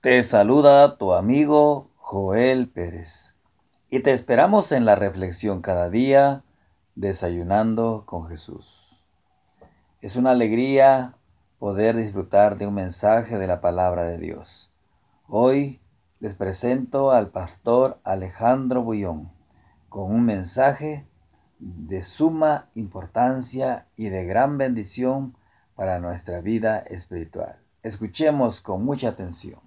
Te saluda tu amigo Joel Pérez y te esperamos en la reflexión cada día, desayunando con Jesús. Es una alegría poder disfrutar de un mensaje de la palabra de Dios. Hoy les presento al pastor Alejandro Bullón con un mensaje de suma importancia y de gran bendición para nuestra vida espiritual. Escuchemos con mucha atención.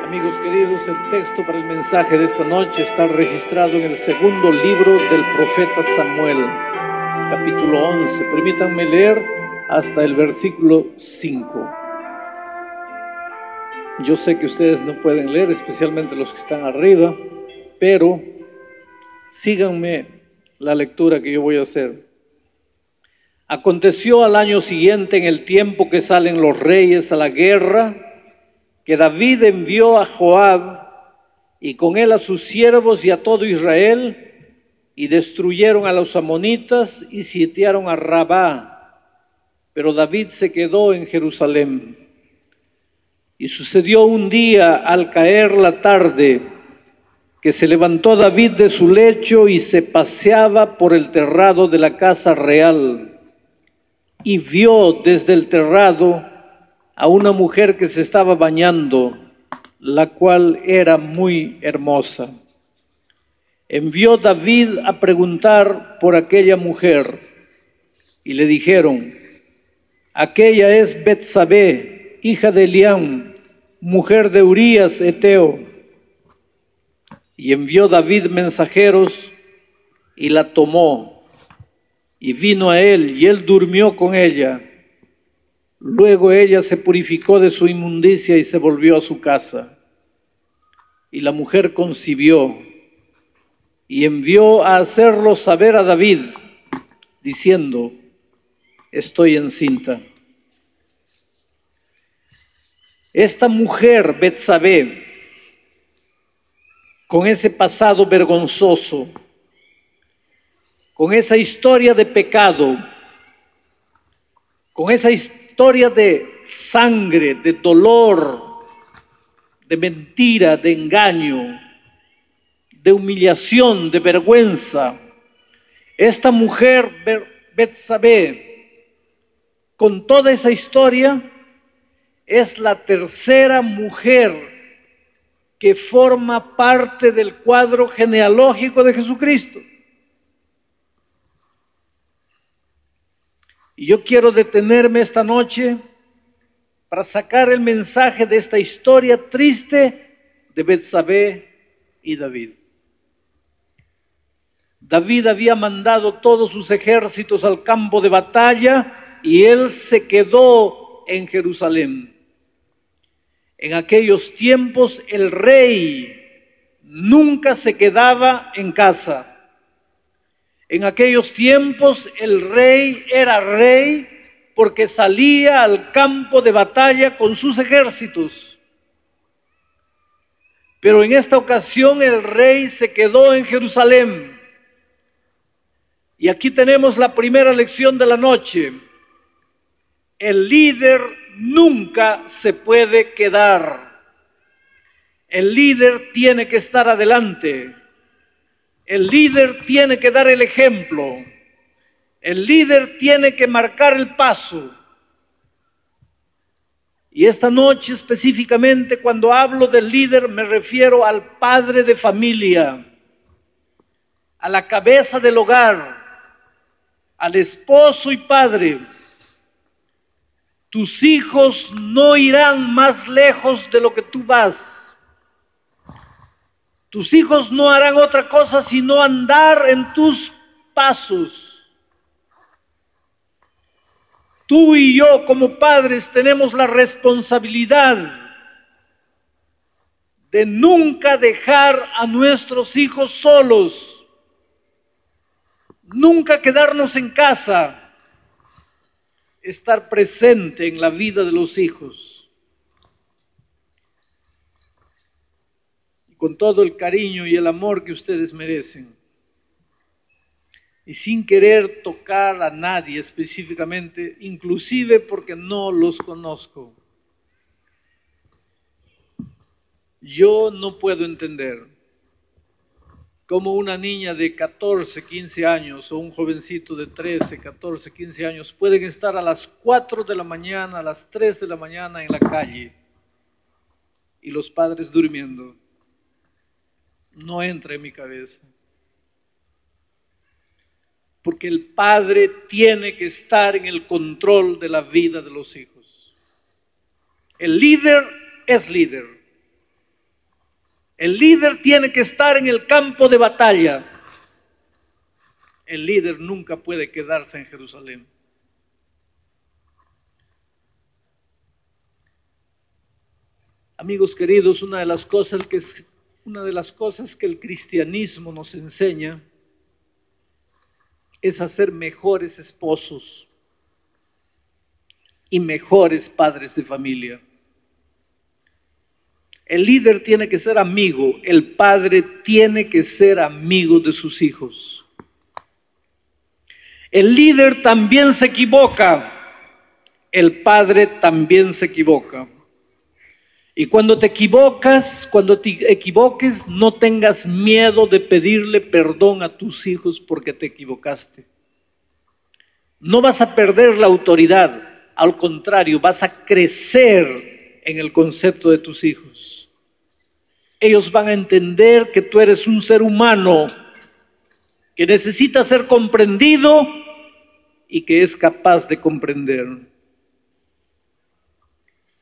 Amigos queridos, el texto para el mensaje de esta noche está registrado en el segundo libro del profeta Samuel, capítulo 11. Permítanme leer hasta el versículo 5. Yo sé que ustedes no pueden leer, especialmente los que están arriba, pero síganme la lectura que yo voy a hacer. Aconteció al año siguiente, en el tiempo que salen los reyes a la guerra, que David envió a Joab y con él a sus siervos y a todo Israel, y destruyeron a los amonitas y sitiaron a Rabá, pero David se quedó en Jerusalén. Y sucedió un día, al caer la tarde, que se levantó David de su lecho y se paseaba por el terrado de la casa real, y vio desde el terrado a una mujer que se estaba bañando, la cual era muy hermosa. Envió David a preguntar por aquella mujer, y le dijeron: aquella es Betsabé, hija de Eliam, mujer de Urías Eteo. Y envió David mensajeros, y la tomó, y vino a él, y él durmió con ella. Luego ella se purificó de su inmundicia y se volvió a su casa. Y la mujer concibió y envió a hacerlo saber a David, diciendo: estoy encinta. Esta mujer, Betsabé, con ese pasado vergonzoso, con esa historia de pecado, con esa historia de sangre, de dolor, de mentira, de engaño, de humillación, de vergüenza. Esta mujer, Betsabé, con toda esa historia, es la tercera mujer que forma parte del cuadro genealógico de Jesucristo. Y yo quiero detenerme esta noche para sacar el mensaje de esta historia triste de Betsabé y David. David había mandado todos sus ejércitos al campo de batalla y él se quedó en Jerusalén. En aquellos tiempos el rey nunca se quedaba en casa. En aquellos tiempos el rey era rey porque salía al campo de batalla con sus ejércitos. Pero en esta ocasión el rey se quedó en Jerusalén. Y aquí tenemos la primera lección de la noche. El líder nunca se puede quedar. El líder tiene que estar adelante. El líder tiene que dar el ejemplo. El líder tiene que marcar el paso. Y esta noche específicamente, cuando hablo del líder, me refiero al padre de familia, a la cabeza del hogar, al esposo y padre. Tus hijos no irán más lejos de lo que tú vas. Tus hijos no harán otra cosa sino andar en tus pasos. Tú y yo como padres tenemos la responsabilidad de nunca dejar a nuestros hijos solos, nunca quedarnos en casa, estar presente en la vida de los hijos. Con todo el cariño y el amor que ustedes merecen. Y sin querer tocar a nadie específicamente, inclusive porque no los conozco. Yo no puedo entender cómo una niña de 14, 15 años o un jovencito de 13, 14, 15 años pueden estar a las 4 de la mañana, a las 3 de la mañana en la calle y los padres durmiendo. No entra en mi cabeza. Porque el padre tiene que estar en el control de la vida de los hijos. El líder es líder. El líder tiene que estar en el campo de batalla. El líder nunca puede quedarse en Jerusalén. Amigos queridos, una de las cosas que el cristianismo nos enseña es a ser mejores esposos y mejores padres de familia. El líder tiene que ser amigo, el padre tiene que ser amigo de sus hijos. El líder también se equivoca, el padre también se equivoca. Y cuando te equivoques, no tengas miedo de pedirle perdón a tus hijos porque te equivocaste. No vas a perder la autoridad, al contrario, vas a crecer en el concepto de tus hijos. Ellos van a entender que tú eres un ser humano que necesita ser comprendido y que es capaz de comprender.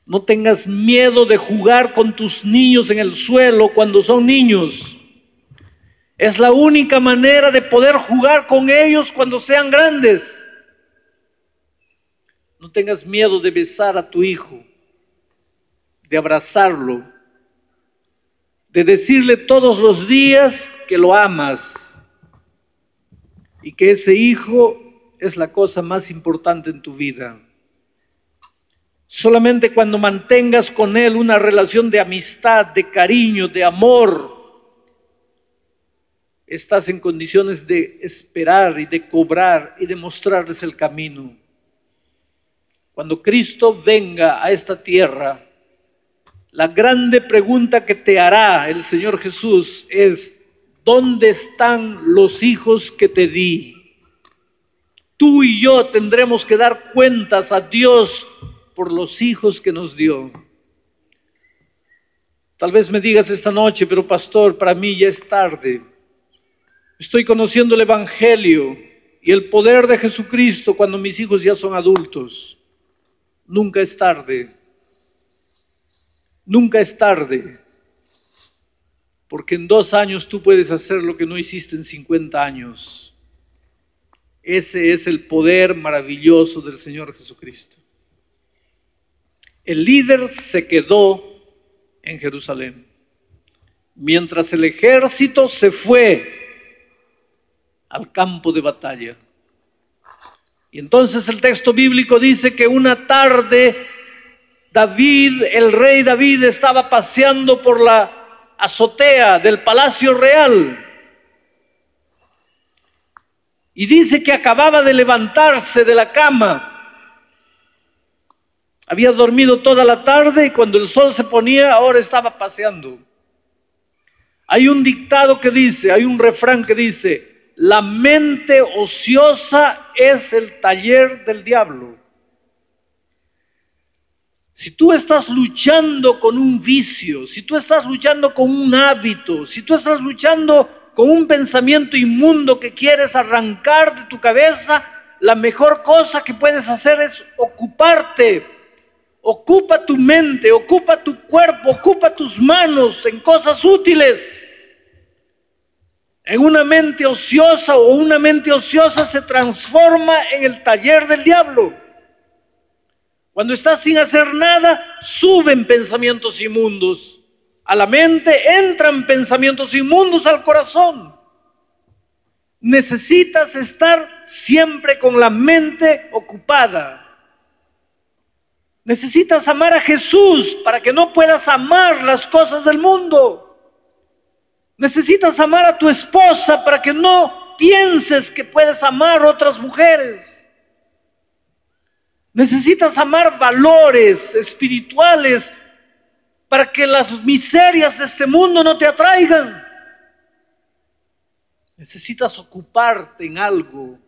No tengas miedo de jugar con tus niños en el suelo cuando son niños. Es la única manera de poder jugar con ellos cuando sean grandes. No tengas miedo de besar a tu hijo, de abrazarlo, de decirle todos los días que lo amas y que ese hijo es la cosa más importante en tu vida. Solamente cuando mantengas con él una relación de amistad, de cariño, de amor, estás en condiciones de esperar y de cobrar y de mostrarles el camino. Cuando Cristo venga a esta tierra, la grande pregunta que te hará el Señor Jesús es: ¿dónde están los hijos que te di? Tú y yo tendremos que dar cuentas a Dios por los hijos que nos dio. Tal vez me digas esta noche: pero pastor, para mí ya es tarde. Estoy conociendo el Evangelio y el poder de Jesucristo cuando mis hijos ya son adultos. Nunca es tarde. Nunca es tarde. Porque en 2 años tú puedes hacer lo que no hiciste en 50 años. Ese es el poder maravilloso del Señor Jesucristo. El líder se quedó en Jerusalén, mientras el ejército se fue al campo de batalla. Y entonces el texto bíblico dice que una tarde el rey David estaba paseando por la azotea del palacio real. Y dice que acababa de levantarse de la cama. Había dormido toda la tarde y cuando el sol se ponía, ahora estaba paseando. Hay un dictado que dice, hay un refrán que dice: la mente ociosa es el taller del diablo. Si tú estás luchando con un vicio, si tú estás luchando con un hábito, si tú estás luchando con un pensamiento inmundo que quieres arrancar de tu cabeza, la mejor cosa que puedes hacer es ocuparte. Ocupa tu mente, ocupa tu cuerpo, ocupa tus manos en cosas útiles. En una mente ociosa o una mente ociosa se transforma en el taller del diablo. Cuando estás sin hacer nada, suben pensamientos inmundos. A la mente entran pensamientos inmundos al corazón. Necesitas estar siempre con la mente ocupada. Necesitas amar a Jesús para que no puedas amar las cosas del mundo. Necesitas amar a tu esposa para que no pienses que puedes amar a otras mujeres. Necesitas amar valores espirituales para que las miserias de este mundo no te atraigan. Necesitas ocuparte en algo.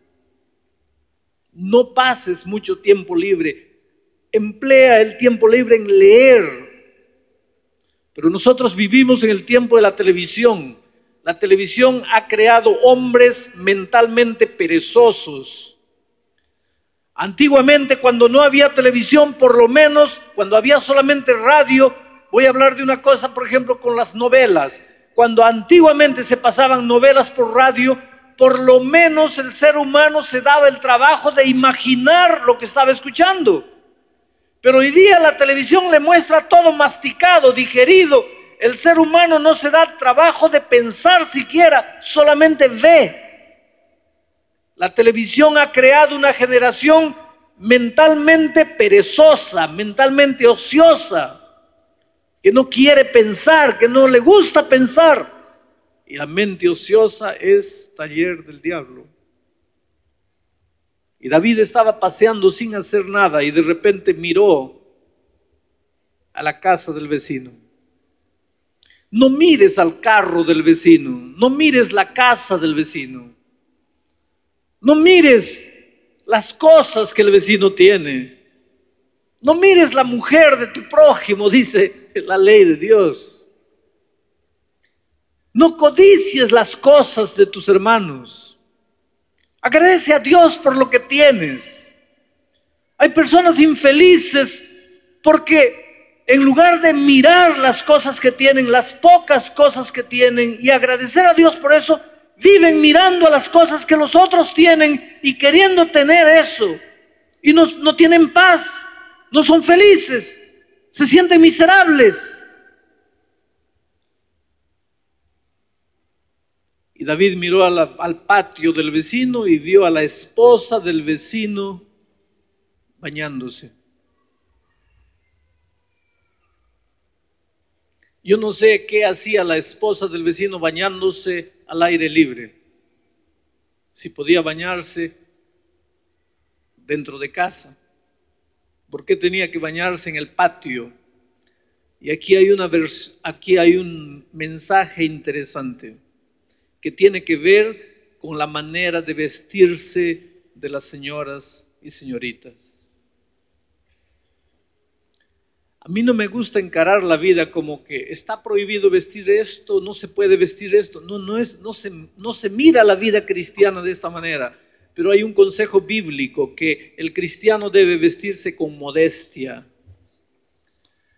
No pases mucho tiempo libre. Emplea el tiempo libre en leer. Pero nosotros vivimos en el tiempo de la televisión. La televisión ha creado hombres mentalmente perezosos. Antiguamente, cuando no había televisión, por lo menos cuando había solamente radio, voy a hablar de una cosa, por ejemplo, con las novelas. Cuando antiguamente se pasaban novelas por radio, por lo menos el ser humano se daba el trabajo de imaginar lo que estaba escuchando. Pero hoy día la televisión le muestra todo masticado, digerido. El ser humano no se da el trabajo de pensar siquiera, solamente ve. La televisión ha creado una generación mentalmente perezosa, mentalmente ociosa, que no quiere pensar, que no le gusta pensar. Y la mente ociosa es taller del diablo. Y David estaba paseando sin hacer nada y de repente miró a la casa del vecino. No mires al carro del vecino, no mires la casa del vecino, no mires las cosas que el vecino tiene, no mires la mujer de tu prójimo, dice la ley de Dios. No codicies las cosas de tus hermanos. Agradece a Dios por lo que tienes. Hay personas infelices porque en lugar de mirar las cosas que tienen, las pocas cosas que tienen y agradecer a Dios por eso, viven mirando a las cosas que los otros tienen y queriendo tener eso. Y no tienen paz, no son felices, se sienten miserables. Y David miró al patio del vecino y vio a la esposa del vecino bañándose. Yo no sé qué hacía la esposa del vecino bañándose al aire libre. Si podía bañarse dentro de casa. ¿Por qué tenía que bañarse en el patio? Y aquí hay un mensaje interesante que tiene que ver con la manera de vestirse de las señoras y señoritas. A mí no me gusta encarar la vida como que está prohibido vestir esto, no se puede vestir esto. No se mira la vida cristiana de esta manera, pero hay un consejo bíblico que el cristiano debe vestirse con modestia.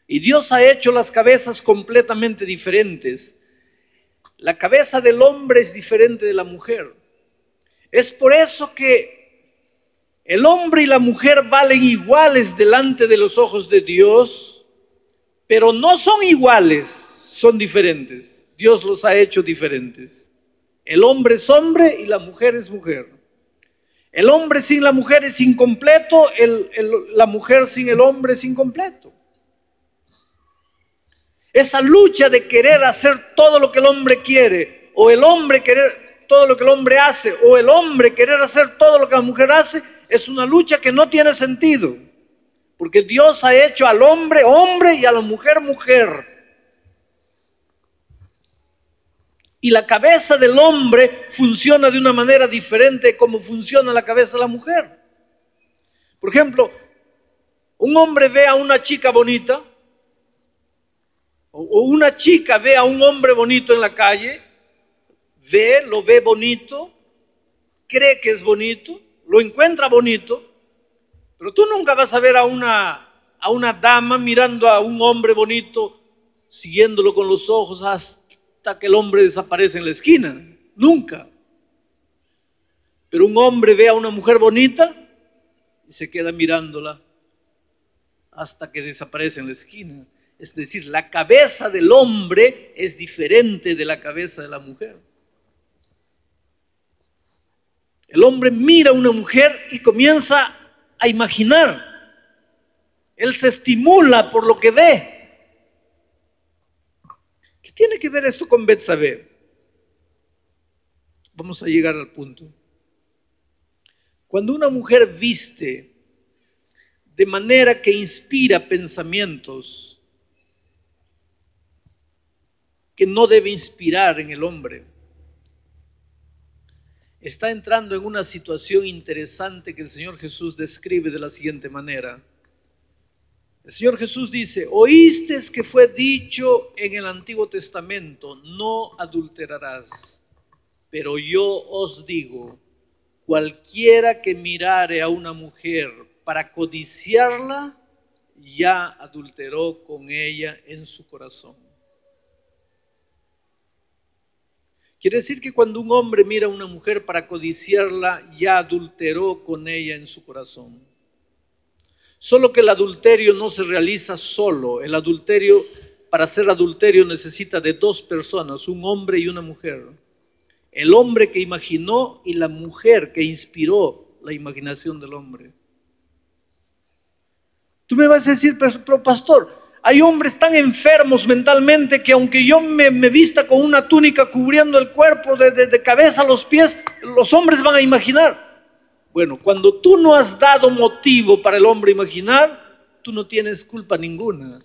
Y Dios ha hecho las cabezas completamente diferentes. La cabeza del hombre es diferente de la mujer. Es por eso que el hombre y la mujer valen iguales delante de los ojos de Dios, pero no son iguales, son diferentes. Dios los ha hecho diferentes. El hombre es hombre y la mujer es mujer. El hombre sin la mujer es incompleto, la mujer sin el hombre es incompleto. Esa lucha de querer hacer todo lo que el hombre quiere, o el hombre querer todo lo que el hombre hace, o el hombre querer hacer todo lo que la mujer hace, es una lucha que no tiene sentido. Porque Dios ha hecho al hombre hombre y a la mujer mujer. Y la cabeza del hombre funciona de una manera diferente de cómo funciona la cabeza de la mujer. Por ejemplo, un hombre ve a una chica bonita, o una chica ve a un hombre bonito en la calle, lo ve bonito, cree que es bonito, lo encuentra bonito, pero tú nunca vas a ver a una dama mirando a un hombre bonito, siguiéndolo con los ojos hasta que el hombre desaparece en la esquina. Nunca. Pero un hombre ve a una mujer bonita y se queda mirándola hasta que desaparece en la esquina. Es decir, la cabeza del hombre es diferente de la cabeza de la mujer. El hombre mira a una mujer y comienza a imaginar. Él se estimula por lo que ve. ¿Qué tiene que ver esto con Betsabé? Vamos a llegar al punto. Cuando una mujer viste de manera que inspira pensamientos, que no debe inspirar en el hombre. Está entrando en una situación interesante que el Señor Jesús describe de la siguiente manera. El Señor Jesús dice: oísteis que fue dicho en el Antiguo Testamento, no adulterarás. Pero yo os digo, cualquiera que mirare a una mujer para codiciarla, ya adulteró con ella en su corazón. Quiere decir que cuando un hombre mira a una mujer para codiciarla, ya adulteró con ella en su corazón. Solo que el adulterio no se realiza solo. El adulterio, para ser adulterio, necesita de dos personas, un hombre y una mujer. El hombre que imaginó y la mujer que inspiró la imaginación del hombre. Tú me vas a decir: pero pastor, hay hombres tan enfermos mentalmente que aunque yo me vista con una túnica cubriendo el cuerpo de cabeza a los pies, los hombres van a imaginar. Bueno, cuando tú no has dado motivo para el hombre imaginar, tú no tienes culpa ninguna.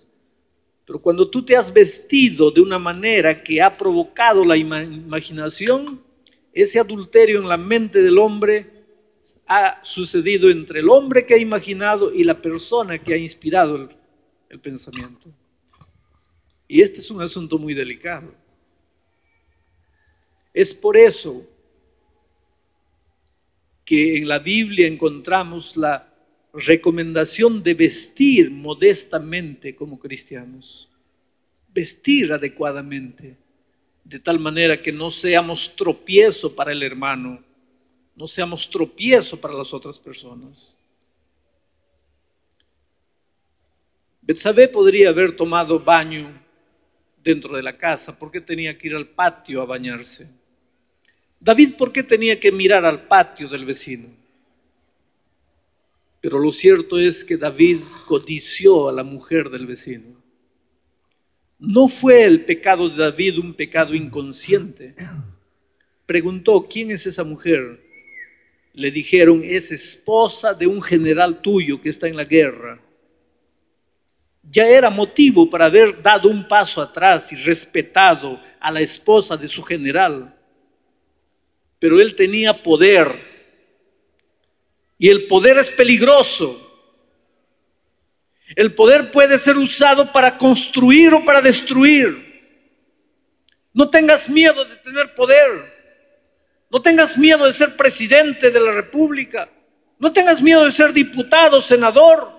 Pero cuando tú te has vestido de una manera que ha provocado la imaginación, ese adulterio en la mente del hombre ha sucedido entre el hombre que ha imaginado y la persona que ha inspirado el pensamiento. Y este es un asunto muy delicado. Es por eso que en la Biblia encontramos la recomendación de vestir modestamente como cristianos, vestir adecuadamente, de tal manera que no seamos tropiezo para el hermano, no seamos tropiezo para las otras personas. Betsabé podría haber tomado baño dentro de la casa. ¿Por qué tenía que ir al patio a bañarse? David, ¿por qué tenía que mirar al patio del vecino? Pero lo cierto es que David codició a la mujer del vecino. No fue el pecado de David un pecado inconsciente. Preguntó: ¿quién es esa mujer? Le dijeron: es esposa de un general tuyo que está en la guerra. Ya era motivo para haber dado un paso atrás y respetado a la esposa de su general. Pero él tenía poder. Y el poder es peligroso. El poder puede ser usado para construir o para destruir. No tengas miedo de tener poder. No tengas miedo de ser presidente de la República. No tengas miedo de ser diputado, senador.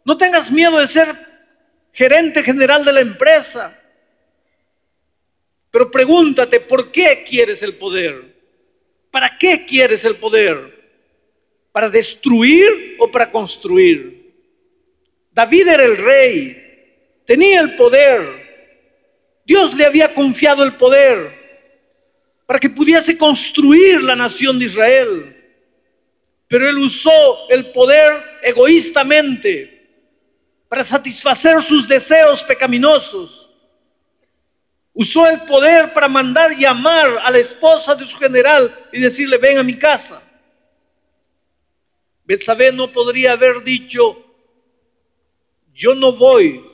No tengas miedo de ser gerente general de la empresa. Pero pregúntate: ¿por qué quieres el poder? ¿Para qué quieres el poder? ¿Para destruir o para construir? David era el rey, tenía el poder. Dios le había confiado el poder para que pudiese construir la nación de Israel. Pero él usó el poder egoístamente para satisfacer sus deseos pecaminosos. Usó el poder para mandar llamar a la esposa de su general y decirle: ven a mi casa. Betsabé no podría haber dicho: yo no voy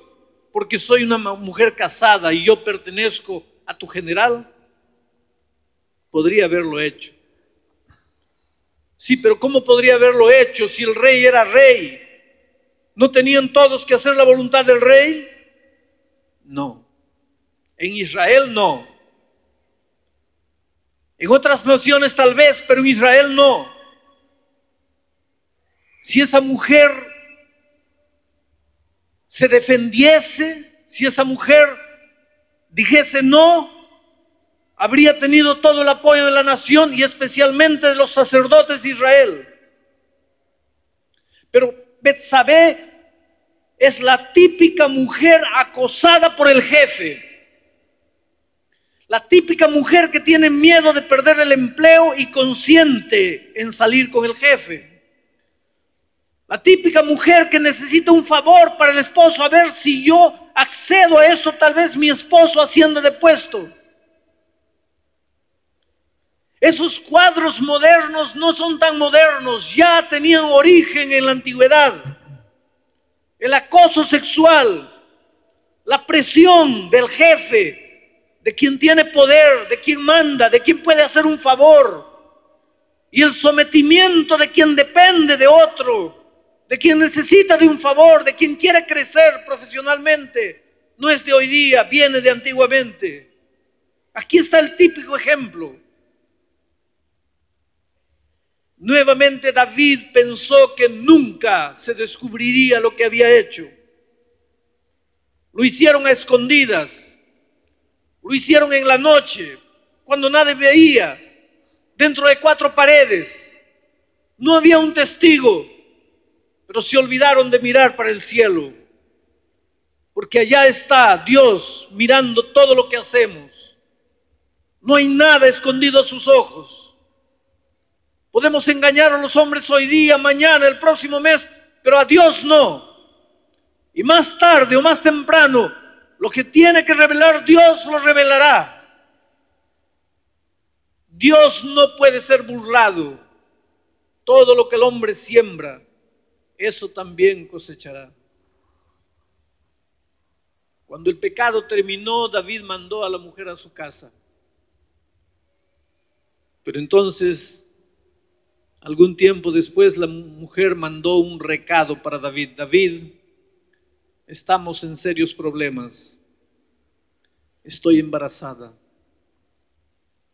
porque soy una mujer casada y yo pertenezco a tu general. Podría haberlo hecho. Sí, pero ¿cómo podría haberlo hecho si el rey era rey? ¿No tenían todos que hacer la voluntad del rey? No. En Israel no. En otras naciones tal vez, pero en Israel no. Si esa mujer se defendiese, si esa mujer dijese no, habría tenido todo el apoyo de la nación y especialmente de los sacerdotes de Israel. Pero Betsabé es la típica mujer acosada por el jefe. La típica mujer que tiene miedo de perder el empleo y consiente en salir con el jefe. La típica mujer que necesita un favor para el esposo. A ver, si yo accedo a esto, tal vez mi esposo ascienda de puesto. Esos cuadros modernos no son tan modernos, ya tenían origen en la antigüedad. El acoso sexual, la presión del jefe de quien tiene poder, de quien manda, de quien puede hacer un favor, y el sometimiento de quien depende de otro, de quien necesita de un favor, de quien quiere crecer profesionalmente, no es de hoy día, viene de antiguamente. Aquí está el típico ejemplo. Nuevamente David pensó que nunca se descubriría lo que había hecho. Lo hicieron a escondidas, lo hicieron en la noche, cuando nadie veía, dentro de 4 paredes. No había un testigo, pero se olvidaron de mirar para el cielo, porque allá está Dios mirando todo lo que hacemos. No hay nada escondido a sus ojos. Podemos engañar a los hombres hoy día, mañana, el próximo mes, pero a Dios no. Y más tarde o más temprano, lo que tiene que revelar Dios lo revelará. Dios no puede ser burlado. Todo lo que el hombre siembra, eso también cosechará. Cuando el pecado terminó, David mandó a la mujer a su casa. Pero entonces, algún tiempo después, la mujer mandó un recado para David. David, estamos en serios problemas. Estoy embarazada.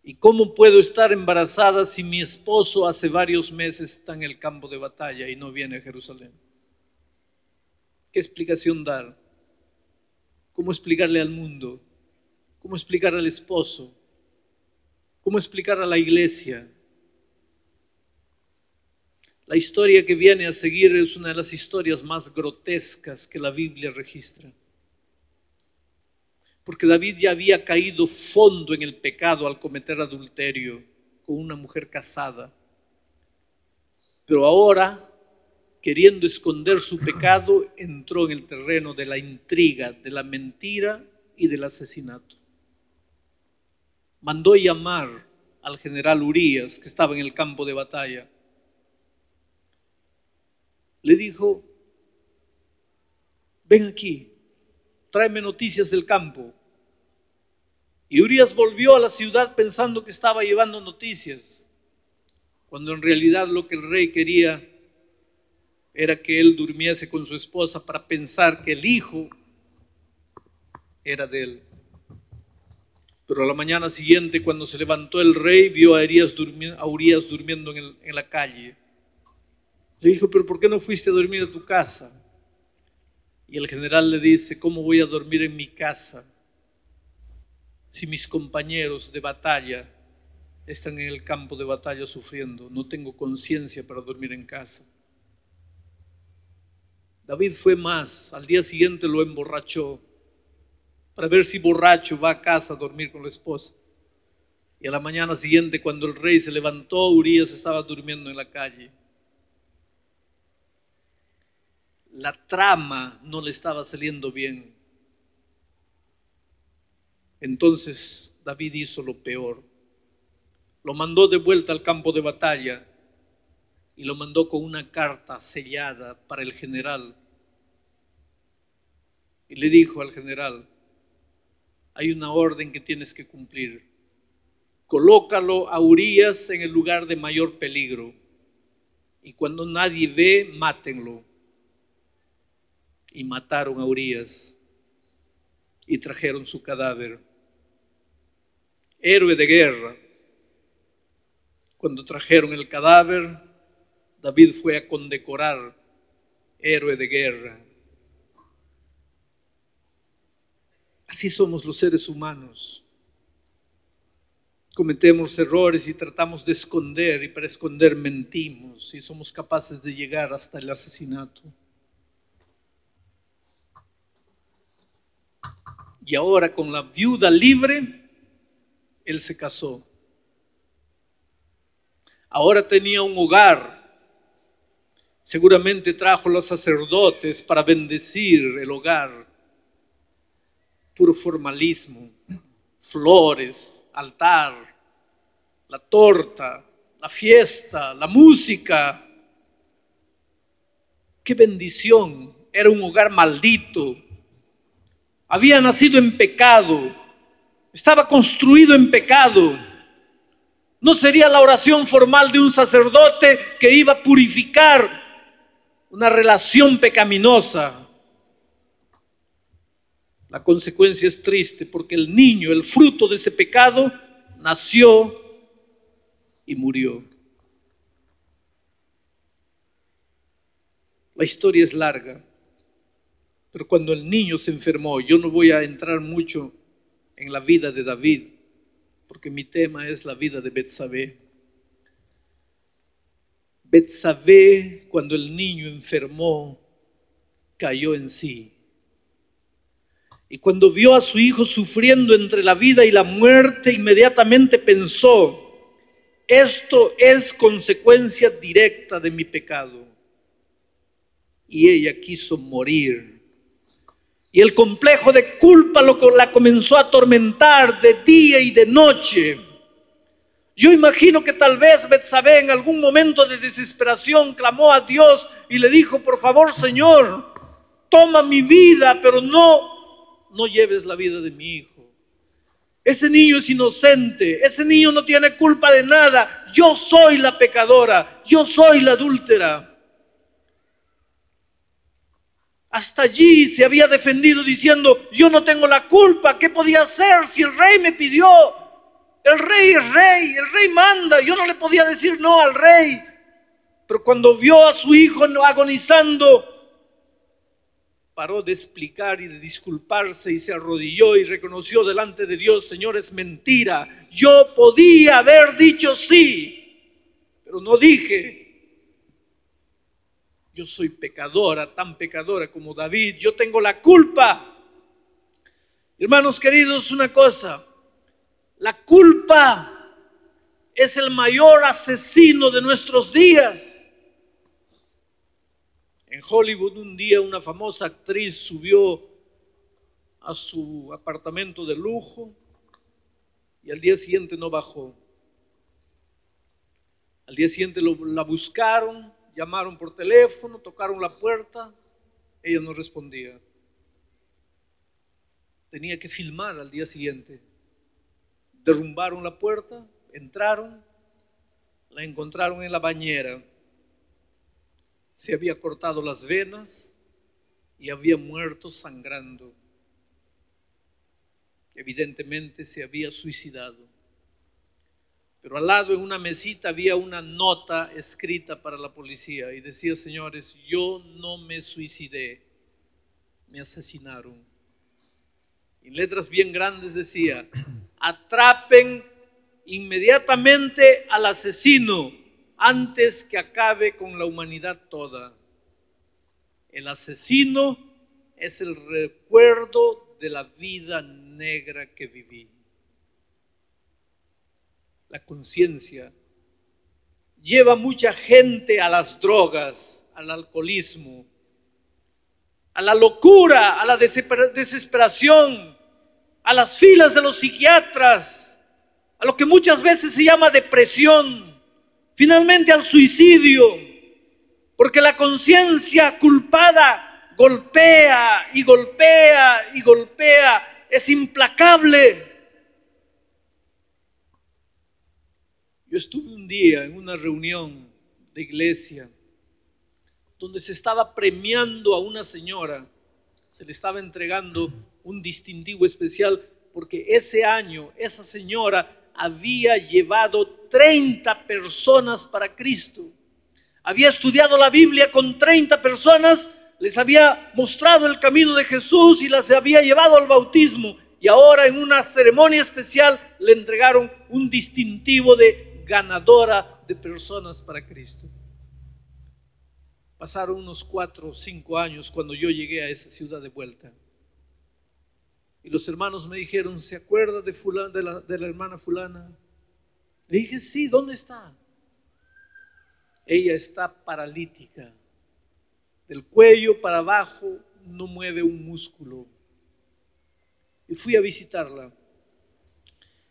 ¿Y cómo puedo estar embarazada si mi esposo hace varios meses está en el campo de batalla y no viene a Jerusalén? ¿Qué explicación dar? ¿Cómo explicarle al mundo? ¿Cómo explicar al esposo? ¿Cómo explicar a la iglesia? La historia que viene a seguir es una de las historias más grotescas que la Biblia registra. Porque David ya había caído fondo en el pecado al cometer adulterio con una mujer casada. Pero ahora, queriendo esconder su pecado, entró en el terreno de la intriga, de la mentira y del asesinato. Mandó llamar al general Urías, que estaba en el campo de batalla. Le dijo: ven aquí, tráeme noticias del campo. Y Urías volvió a la ciudad pensando que estaba llevando noticias, cuando en realidad lo que el rey quería era que él durmiese con su esposa para pensar que el hijo era de él. Pero a la mañana siguiente, cuando se levantó el rey, vio a Urías durmiendo en la calle. Le dijo: pero ¿por qué no fuiste a dormir a tu casa? Y el general le dice: ¿cómo voy a dormir en mi casa si mis compañeros de batalla están en el campo de batalla sufriendo? No tengo conciencia para dormir en casa. David fue más, al día siguiente lo emborrachó para ver si borracho va a casa a dormir con la esposa. Y a la mañana siguiente, cuando el rey se levantó, Urías estaba durmiendo en la calle. La trama no le estaba saliendo bien. Entonces David hizo lo peor. Lo mandó de vuelta al campo de batalla y lo mandó con una carta sellada para el general. Y le dijo al general: hay una orden que tienes que cumplir. Colócalo a Urías en el lugar de mayor peligro, y cuando nadie ve, mátenlo. Y mataron a Urías y trajeron su cadáver. Héroe de guerra. Cuando trajeron el cadáver, David fue a condecorar: héroe de guerra. Así somos los seres humanos. Cometemos errores y tratamos de esconder, y para esconder mentimos, y somos capaces de llegar hasta el asesinato. Y ahora, con la viuda libre, él se casó. Ahora tenía un hogar. Seguramente trajo los sacerdotes para bendecir el hogar. Puro formalismo, flores, altar, la torta, la fiesta, la música. ¡Qué bendición! Era un hogar maldito. Había nacido en pecado. Estaba construido en pecado. No sería la oración formal de un sacerdote que iba a purificar una relación pecaminosa. La consecuencia es triste porque el niño, el fruto de ese pecado, nació y murió. La historia es larga, pero cuando el niño se enfermó, yo no voy a entrar mucho en la vida de David, porque mi tema es la vida de Betsabé. Betsabé, cuando el niño enfermó, cayó en sí. Y cuando vio a su hijo sufriendo entre la vida y la muerte, inmediatamente pensó: esto es consecuencia directa de mi pecado. Y ella quiso morir. Y el complejo de culpa la comenzó a atormentar de día y de noche. Yo imagino que tal vez Betsabé en algún momento de desesperación clamó a Dios y le dijo: por favor, Señor, toma mi vida, pero no lleves la vida de mi hijo. Ese niño es inocente, ese niño no tiene culpa de nada. Yo soy la pecadora, yo soy la adúltera. Hasta allí se había defendido diciendo: yo no tengo la culpa, ¿qué podía hacer si el rey me pidió? El rey es rey, el rey manda, yo no le podía decir no al rey. Pero cuando vio a su hijo agonizando, paró de explicar y de disculparse y se arrodilló y reconoció delante de Dios: Señor, es mentira, yo podía haber dicho sí, pero no dije. Yo soy pecadora, tan pecadora como David, yo tengo la culpa. Hermanos queridos, una cosa: la culpa es el mayor asesino de nuestros días. En Hollywood un día una famosa actriz subió a su apartamento de lujo y al día siguiente no bajó. Al día siguiente la buscaron, llamaron por teléfono, tocaron la puerta, ella no respondía. Tenía que filmar al día siguiente. Derrumbaron la puerta, entraron, la encontraron en la bañera. Se había cortado las venas y había muerto sangrando. Evidentemente se había suicidado. Pero al lado en una mesita había una nota escrita para la policía y decía: señores, yo no me suicidé, me asesinaron. En letras bien grandes decía: atrapen inmediatamente al asesino antes que acabe con la humanidad toda. El asesino es el recuerdo de la vida negra que viví. La conciencia lleva mucha gente a las drogas, al alcoholismo, a la locura, a la desesperación, a las filas de los psiquiatras, a lo que muchas veces se llama depresión, finalmente al suicidio, porque la conciencia culpada golpea y golpea y golpea, es implacable. Yo estuve un día en una reunión de iglesia donde se estaba premiando a una señora, se le estaba entregando un distintivo especial porque ese año esa señora había llevado 30 personas para Cristo. Había estudiado la Biblia con 30 personas, les había mostrado el camino de Jesús y las había llevado al bautismo. Y ahora en una ceremonia especial le entregaron un distintivo de ganadora de personas para Cristo. Pasaron unos 4 o 5 años cuando yo llegué a esa ciudad de vuelta. Y los hermanos me dijeron: ¿se acuerda de fulana, de la hermana fulana? Le dije: sí, ¿dónde está? Ella está paralítica. Del cuello para abajo no mueve un músculo. Y fui a visitarla.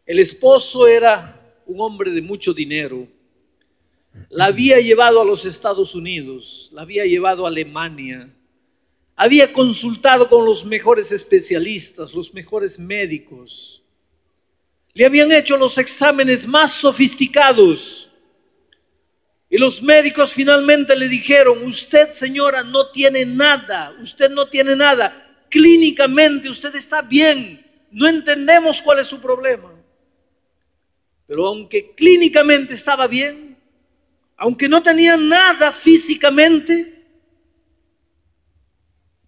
El esposo era un hombre de mucho dinero. La había llevado a los Estados Unidos, la había llevado a Alemania, había consultado con los mejores especialistas, los mejores médicos. Le habían hecho los exámenes más sofisticados. Y los médicos finalmente le dijeron: usted, señora, no tiene nada, usted no tiene nada. Clínicamente usted está bien, no entendemos cuál es su problema. Pero aunque clínicamente estaba bien, aunque no tenía nada físicamente,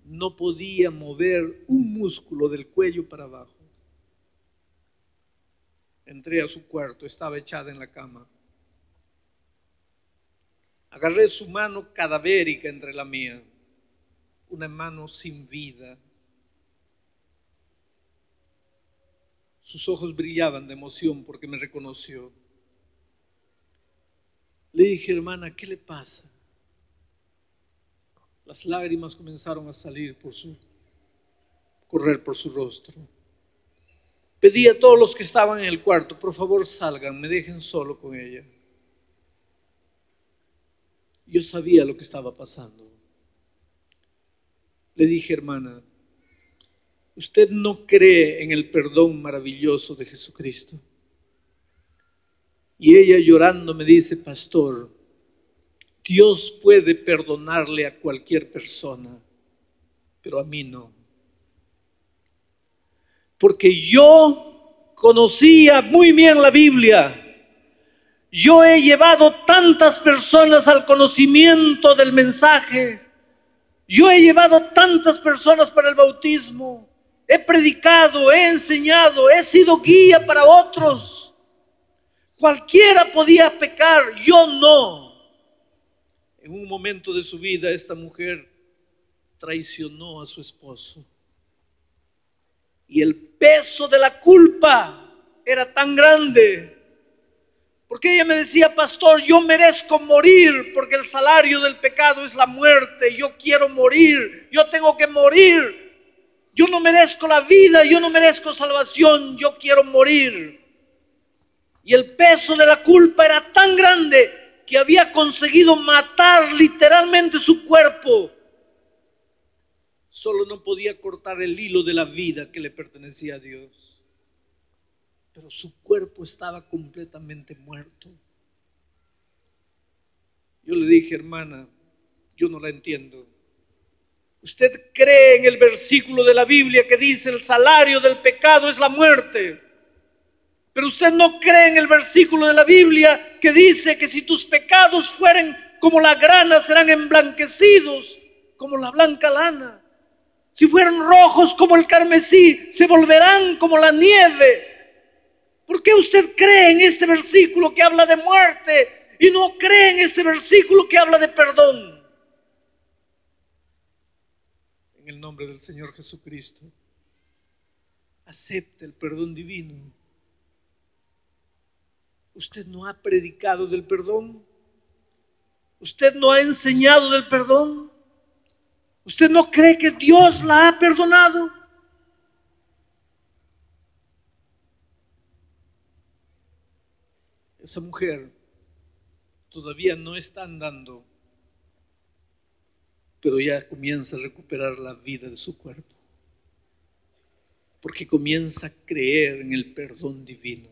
no podía mover un músculo del cuello para abajo. Entré a su cuarto, estaba echada en la cama. Agarré su mano cadavérica entre la mía, una mano sin vida. Sus ojos brillaban de emoción porque me reconoció. Le dije: hermana, ¿qué le pasa? Las lágrimas comenzaron a salir correr por su rostro. Pedí a todos los que estaban en el cuarto: por favor salgan, me dejen solo con ella. Yo sabía lo que estaba pasando. Le dije: hermana, ¿usted no cree en el perdón maravilloso de Jesucristo? Y ella, llorando, me dice: pastor, Dios puede perdonarle a cualquier persona, pero a mí no. Porque yo conocía muy bien la Biblia. Yo he llevado tantas personas al conocimiento del mensaje. Yo he llevado tantas personas para el bautismo. He predicado, he enseñado, he sido guía para otros. Cualquiera podía pecar, yo no. En un momento de su vida, esta mujer traicionó a su esposo. Y el peso de la culpa era tan grande. Porque ella me decía: pastor, yo merezco morir porque el salario del pecado es la muerte. Yo quiero morir, yo tengo que morir. Yo no merezco la vida, yo no merezco salvación, yo quiero morir. Y el peso de la culpa era tan grande que había conseguido matar literalmente su cuerpo. Solo no podía cortar el hilo de la vida que le pertenecía a Dios. Pero su cuerpo estaba completamente muerto. Yo le dije: hermana, yo no la entiendo. Usted cree en el versículo de la Biblia que dice: el salario del pecado es la muerte. Pero usted no cree en el versículo de la Biblia que dice que si tus pecados fueren como la grana, serán emblanquecidos como la blanca lana. Si fueran rojos como el carmesí, se volverán como la nieve. ¿Por qué usted cree en este versículo que habla de muerte y no cree en este versículo que habla de perdón? En el nombre del Señor Jesucristo, acepte el perdón divino. ¿Usted no ha predicado del perdón? ¿Usted no ha enseñado del perdón? ¿Usted no cree que Dios la ha perdonado? Esa mujer todavía no está andando, pero ya comienza a recuperar la vida de su cuerpo, porque comienza a creer en el perdón divino.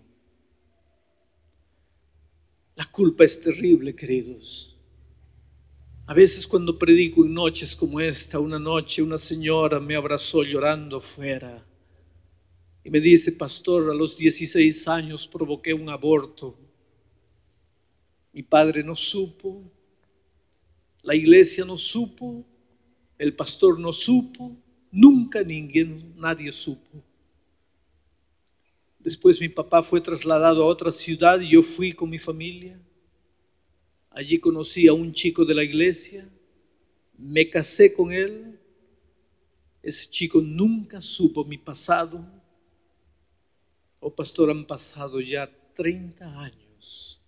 La culpa es terrible, queridos. A veces cuando predico en noches como esta, una noche una señora me abrazó llorando afuera y me dice: pastor, a los 16 años provoqué un aborto. Mi padre no supo, la iglesia no supo, el pastor no supo, nunca nadie supo. Después mi papá fue trasladado a otra ciudad y yo fui con mi familia. Allí conocí a un chico de la iglesia, me casé con él. Ese chico nunca supo mi pasado. Oh, pastor, han pasado ya 30 años.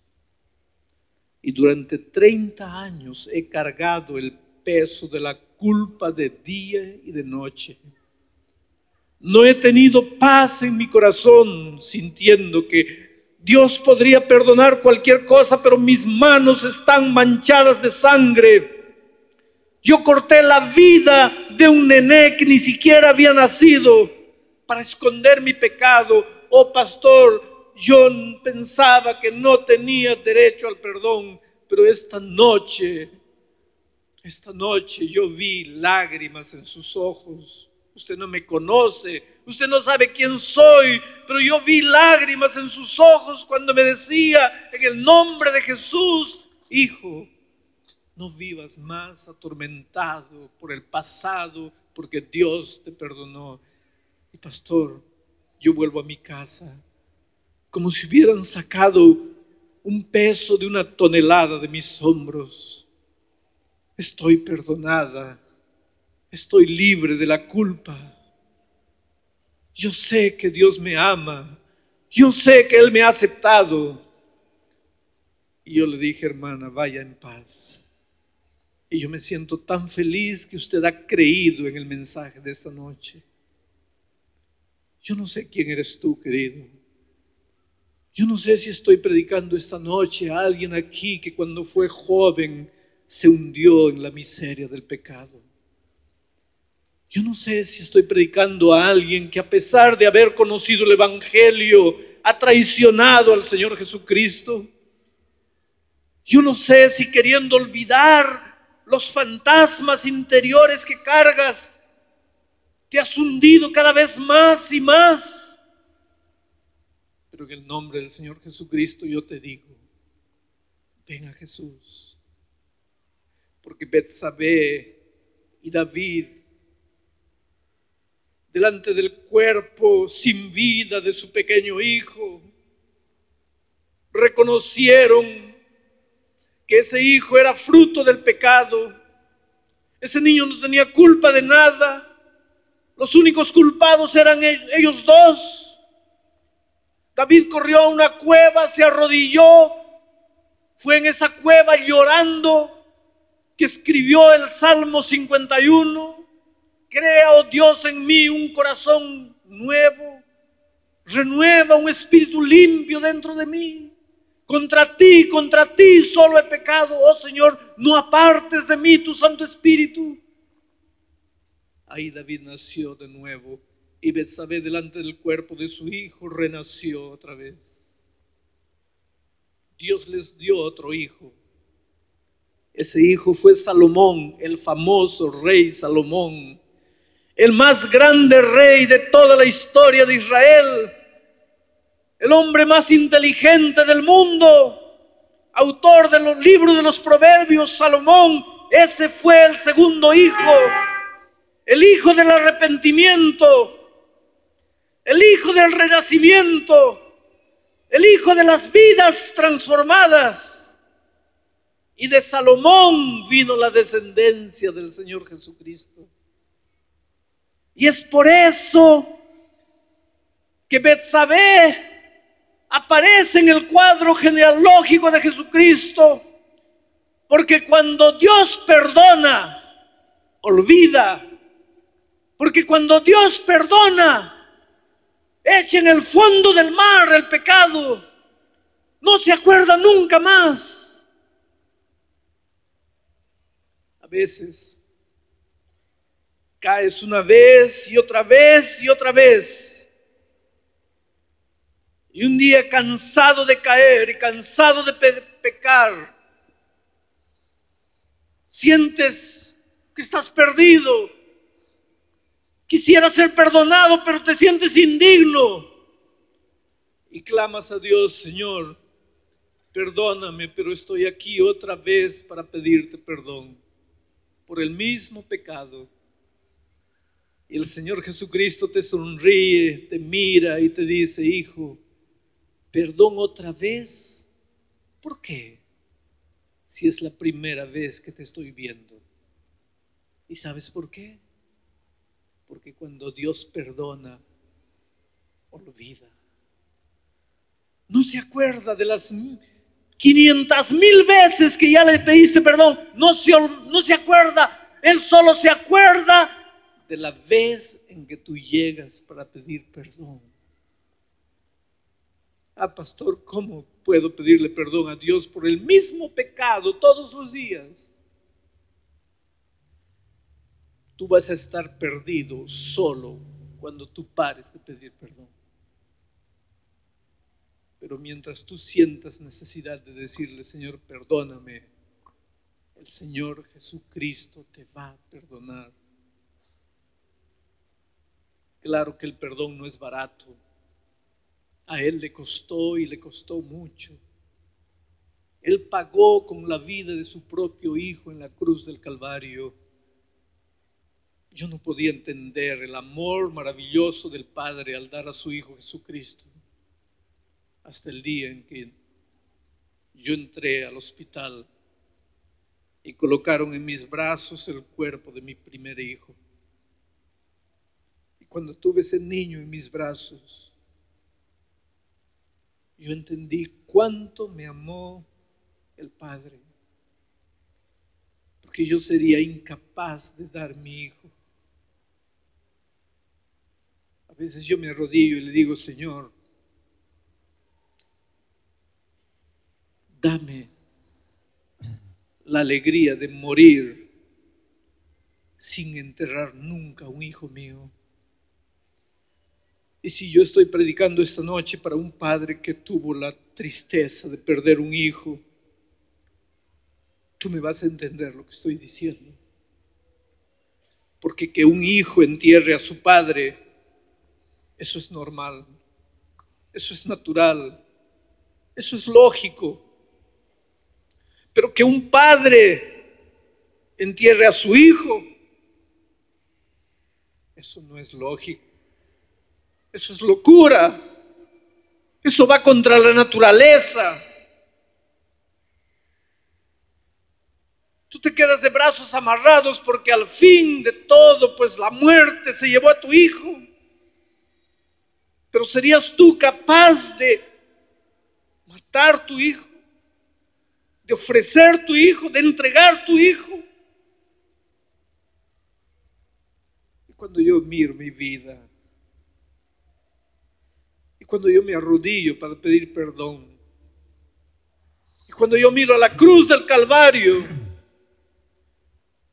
Y durante 30 años he cargado el peso de la culpa de día y de noche. No he tenido paz en mi corazón, sintiendo que Dios podría perdonar cualquier cosa, pero mis manos están manchadas de sangre. Yo corté la vida de un nené que ni siquiera había nacido para esconder mi pecado. Oh, pastor, yo pensaba que no tenía derecho al perdón, pero esta noche yo vi lágrimas en sus ojos. Usted no me conoce, usted no sabe quién soy, pero yo vi lágrimas en sus ojos cuando me decía, en el nombre de Jesús, hijo, no vivas más atormentado por el pasado, porque Dios te perdonó. Y pastor, yo vuelvo a mi casa como si hubieran sacado un peso de 1 tonelada de mis hombros. Estoy perdonada, estoy libre de la culpa. Yo sé que Dios me ama, yo sé que Él me ha aceptado. Y yo le dije, hermana, vaya en paz. Y yo me siento tan feliz que usted ha creído en el mensaje de esta noche. Yo no sé quién eres tú, querido. Yo no sé si estoy predicando esta noche a alguien aquí que cuando fue joven se hundió en la miseria del pecado. Yo no sé si estoy predicando a alguien que a pesar de haber conocido el Evangelio ha traicionado al Señor Jesucristo. Yo no sé si queriendo olvidar los fantasmas interiores que cargas, te has hundido cada vez más y más. Pero en el nombre del Señor Jesucristo yo te digo, ven a Jesús. Porque Betsabé y David, delante del cuerpo sin vida de su pequeño hijo, reconocieron que ese hijo era fruto del pecado. Ese niño no tenía culpa de nada. Los únicos culpados eran ellos dos. David corrió a una cueva, se arrodilló, fue en esa cueva llorando, que escribió el Salmo 51. Crea, oh Dios, en mí un corazón nuevo, renueva un espíritu limpio dentro de mí. Contra ti solo he pecado, oh Señor, no apartes de mí tu Santo Espíritu. Ahí David nació de nuevo y Betsabé delante del cuerpo de su hijo renació otra vez. Dios les dio otro hijo. Ese hijo fue Salomón, el famoso rey Salomón, el más grande rey de toda la historia de Israel, el hombre más inteligente del mundo, autor de los libros de los proverbios. Salomón, ese fue el segundo hijo, el hijo del arrepentimiento, el hijo del renacimiento, el hijo de las vidas transformadas. Y de Salomón vino la descendencia del Señor Jesucristo. Y es por eso que Betsabé aparece en el cuadro genealógico de Jesucristo, porque cuando Dios perdona, olvida. Porque cuando Dios perdona, echa en el fondo del mar el pecado, no se acuerda nunca más. A veces caes una vez y otra vez y otra vez. Y un día, cansado de caer y cansado de pecar, sientes que estás perdido. Quisieras ser perdonado, pero te sientes indigno. Y clamas a Dios: Señor, perdóname, pero estoy aquí otra vez para pedirte perdón por el mismo pecado. Y el Señor Jesucristo te sonríe, te mira y te dice: hijo, perdón otra vez. ¿Por qué? Si es la primera vez que te estoy viendo. ¿Y sabes por qué? Porque cuando Dios perdona, olvida. No se acuerda de las 500,000 veces que ya le pediste perdón. No se acuerda. Él solo se acuerda de la vez en que tú llegas para pedir perdón. Ah, pastor, ¿cómo puedo pedirle perdón a Dios por el mismo pecado todos los días? Tú vas a estar perdido solo cuando tú pares de pedir perdón. Pero mientras tú sientas necesidad de decirle, Señor, perdóname, el Señor Jesucristo te va a perdonar. Claro que el perdón no es barato. A Él le costó y le costó mucho. Él pagó con la vida de su propio Hijo en la cruz del Calvario. Yo no podía entender el amor maravilloso del Padre al dar a su Hijo Jesucristo, hasta el día en que yo entré al hospital y colocaron en mis brazos el cuerpo de mi primer hijo. Y cuando tuve ese niño en mis brazos, yo entendí cuánto me amó el Padre, porque yo sería incapaz de dar mi hijo. A veces yo me arrodillo y le digo, Señor, dame la alegría de morir sin enterrar nunca a un hijo mío. Y si yo estoy predicando esta noche para un padre que tuvo la tristeza de perder un hijo, tú me vas a entender lo que estoy diciendo. Porque que un hijo entierre a su padre, eso es normal, eso es natural, eso es lógico. Pero que un padre entierre a su hijo, eso no es lógico. Eso es locura. Eso va contra la naturaleza. Tú te quedas de brazos amarrados porque al fin de todo, pues la muerte se llevó a tu hijo. Pero ¿serías tú capaz de matar tu hijo? De ofrecer tu hijo, de entregar tu hijo. Y cuando yo miro mi vida, y cuando yo me arrodillo para pedir perdón, y cuando yo miro a la cruz del Calvario,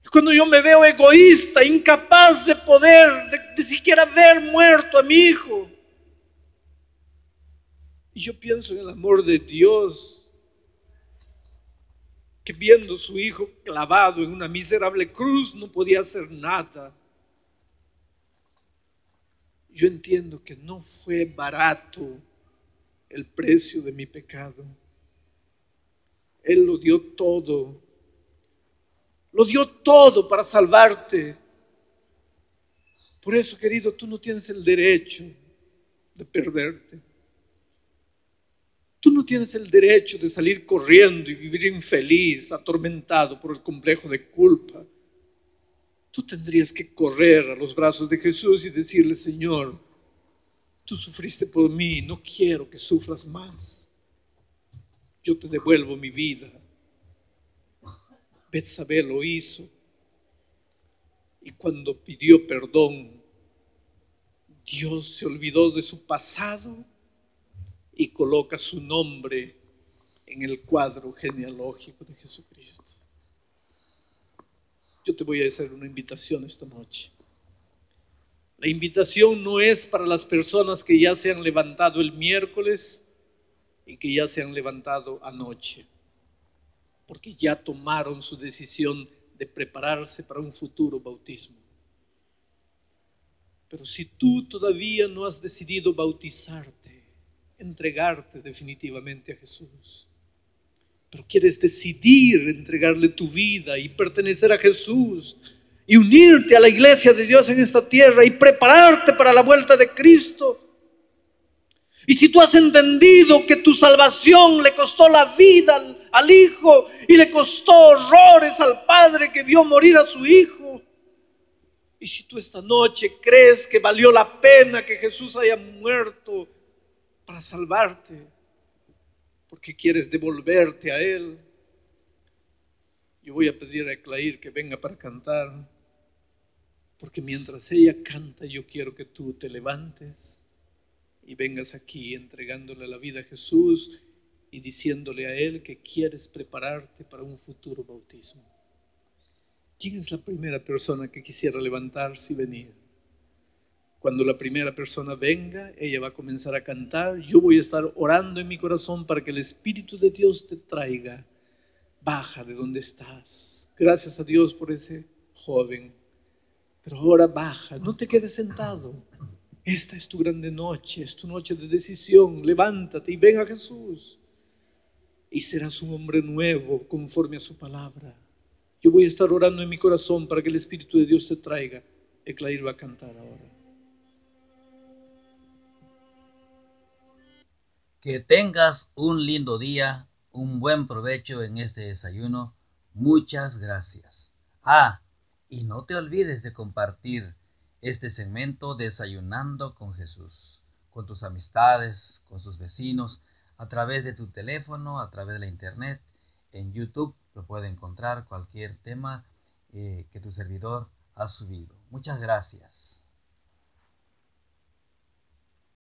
y cuando yo me veo egoísta, incapaz de poder, de siquiera ver muerto a mi hijo, y yo pienso en el amor de Dios, que viendo su hijo clavado en una miserable cruz no podía hacer nada. Yo entiendo que no fue barato el precio de mi pecado. Él lo dio todo. Lo dio todo para salvarte. Por eso, querido, tú no tienes el derecho de perderte. Tú no tienes el derecho de salir corriendo y vivir infeliz, atormentado por el complejo de culpa. Tú tendrías que correr a los brazos de Jesús y decirle, Señor, tú sufriste por mí, no quiero que sufras más. Yo te devuelvo mi vida. Betsabé lo hizo. Y cuando pidió perdón, Dios se olvidó de su pasado y coloca su nombre en el cuadro genealógico de Jesucristo. Yo te voy a hacer una invitación esta noche. La invitación no es para las personas que ya se han levantado el miércoles y que ya se han levantado anoche, porque ya tomaron su decisión de prepararse para un futuro bautismo. Pero si tú todavía no has decidido bautizarte, entregarte definitivamente a Jesús, pero quieres decidir entregarle tu vida y pertenecer a Jesús y unirte a la iglesia de Dios en esta tierra y prepararte para la vuelta de Cristo, y si tú has entendido que tu salvación le costó la vida al Hijo y le costó horrores al Padre que vio morir a su Hijo, y si tú esta noche crees que valió la pena que Jesús haya muerto para salvarte, porque quieres devolverte a Él, yo voy a pedir a Clair que venga para cantar, porque mientras ella canta yo quiero que tú te levantes y vengas aquí entregándole la vida a Jesús y diciéndole a Él que quieres prepararte para un futuro bautismo. ¿Quién es la primera persona que quisiera levantarse y venir? Cuando la primera persona venga, ella va a comenzar a cantar. Yo voy a estar orando en mi corazón para que el Espíritu de Dios te traiga. Baja de donde estás. Gracias a Dios por ese joven. Pero ahora baja, no te quedes sentado. Esta es tu grande noche, es tu noche de decisión. Levántate y ven a Jesús. Y serás un hombre nuevo conforme a su palabra. Yo voy a estar orando en mi corazón para que el Espíritu de Dios te traiga. Eclair va a cantar ahora. Que tengas un lindo día, un buen provecho en este desayuno. Muchas gracias. Y no te olvides de compartir este segmento Desayunando con Jesús, con tus amistades, con tus vecinos, a través de tu teléfono, a través de la internet. En YouTube lo puede encontrar cualquier tema que tu servidor ha subido. Muchas gracias.